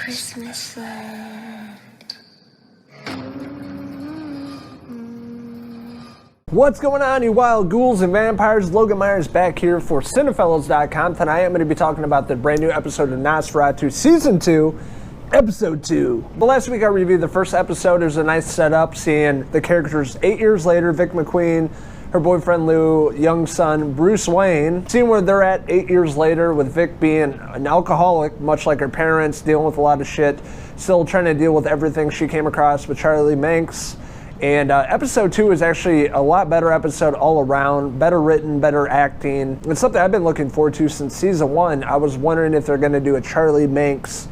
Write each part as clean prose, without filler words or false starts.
Christmas land. What's going on, you wild ghouls and vampires? Logan Myerz back here for Cinephellas.com. Tonight I'm going to be talking about the brand new episode of N0S4A2 Season 2, Episode 2. Well, last week I reviewed the first episode. It was a nice setup, seeing the characters 8 years later, Vic McQueen, her boyfriend Lou, young son Bruce Wayne. Seeing where they're at 8 years later with Vic being an alcoholic, much like her parents, dealing with a lot of shit, still trying to deal with everything she came across with Charlie Manx. And episode 2 is actually a lot better episode all around, better written, better acting. It's something I've been looking forward to since season 1. I was wondering if they're going to do a Charlie Manx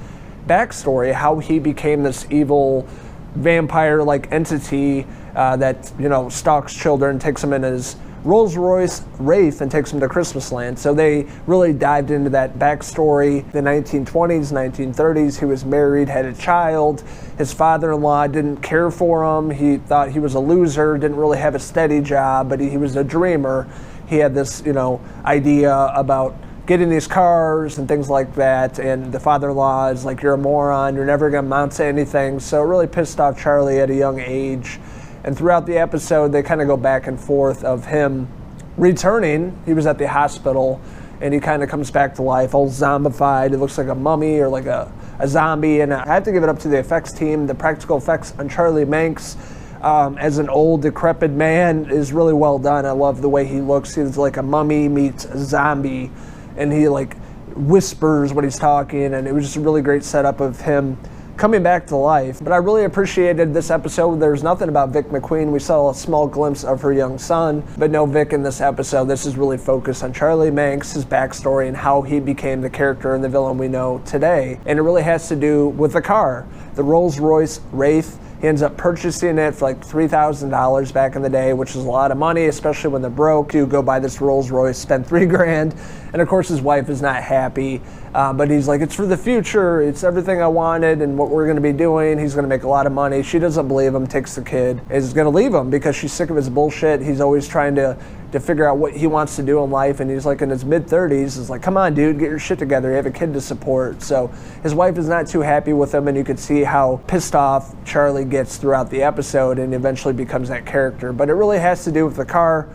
backstory, how he became this evil vampire-like entity that, you know, stalks children, takes them in his Rolls Royce Wraith and takes them to Christmas land. So they really dived into that backstory. The 1920s, 1930s, he was married, had a child. His father-in-law didn't care for him. He thought he was a loser, didn't really have a steady job, but he was a dreamer. He had this, you know, idea about getting these cars and things like that, and the father-in-law is like, you're a moron, you're never going to amount to anything. So it really pissed off Charlie at a young age. And throughout the episode, they kind of go back and forth of him returning. He was at the hospital, and he kind of comes back to life, all zombified. It looks like a mummy or like a zombie. And I have to give it up to the effects team. The practical effects on Charlie Manx as an old, decrepit man is really well done. I love the way he looks. He's like a mummy meets a zombie, and he like whispers when he's talking, and it was just a really great setup of him coming back to life. But I really appreciated this episode. There's nothing about Vic McQueen. We saw a small glimpse of her young son, but no Vic in this episode. This is really focused on Charlie Manx, his backstory, and how he became the character and the villain we know today. And it really has to do with the car, the Rolls Royce Wraith. He ends up purchasing it for like $3,000 back in the day, which is a lot of money, especially when they're broke. You go buy this Rolls Royce, spend $3,000, and of course his wife is not happy. But he's like, it's for the future. It's everything I wanted and what we're going to be doing. He's going to make a lot of money. She doesn't believe him, takes the kid, is going to leave him because she's sick of his bullshit. He's always trying to figure out what he wants to do in life, and he's like in his mid-30s. It's like, come on, dude, get your shit together. You have a kid to support. So his wife is not too happy with him, and you could see how pissed off Charlie gets throughout the episode and eventually becomes that character. But it really has to do with the car.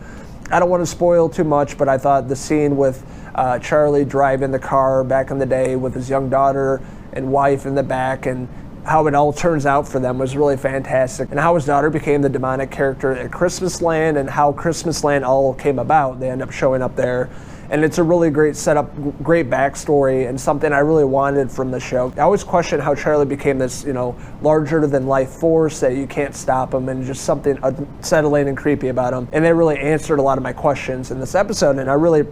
I don't want to spoil too much, but I thought the scene with Charlie driving the car back in the day with his young daughter and wife in the back, and how it all turns out for them was really fantastic, and how his daughter became the demonic character at Christmas Land, and how Christmas Land all came about. They end up showing up there, and it's a really great setup, great backstory, and something I really wanted from the show. I always question how Charlie became this, you know, larger than life force that you can't stop him, and just something unsettling and creepy about him. And they really answered a lot of my questions in this episode, and I really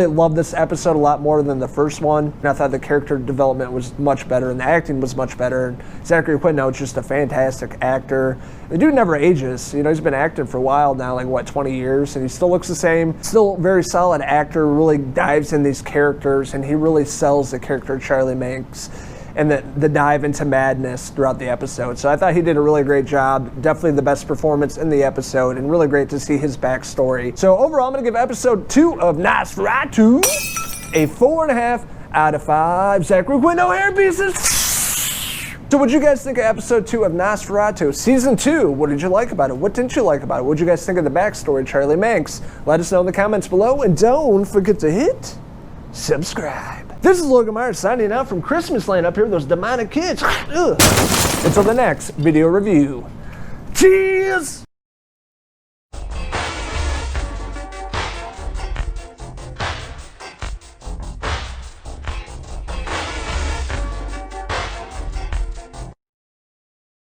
loved this episode a lot more than the first one. And I thought the character development was much better, and the acting was much better. And Zachary Quinto is just a fantastic actor. The dude never ages. You know, he's been acting for a while now, like what, 20 years, and he still looks the same. Still very solid actor, really dives in these characters, and he really sells the character Charlie Manx and the dive into madness throughout the episode. So I thought he did a really great job. Definitely the best performance in the episode, and really great to see his backstory. So overall, I'm gonna give episode 2 of N0S4A2 a 4.5 out of 5 Zachary Quinto hair pieces. So what'd you guys think of episode 2 of N0S4A2 Season 2? What did you like about it? What didn't you like about it? What'd you guys think of the backstory, Charlie Manx? Let us know in the comments below, and don't forget to hit subscribe. This is Logan Myerz signing out from Christmas Land up here with those demonic kids. Until the next video review. Cheers!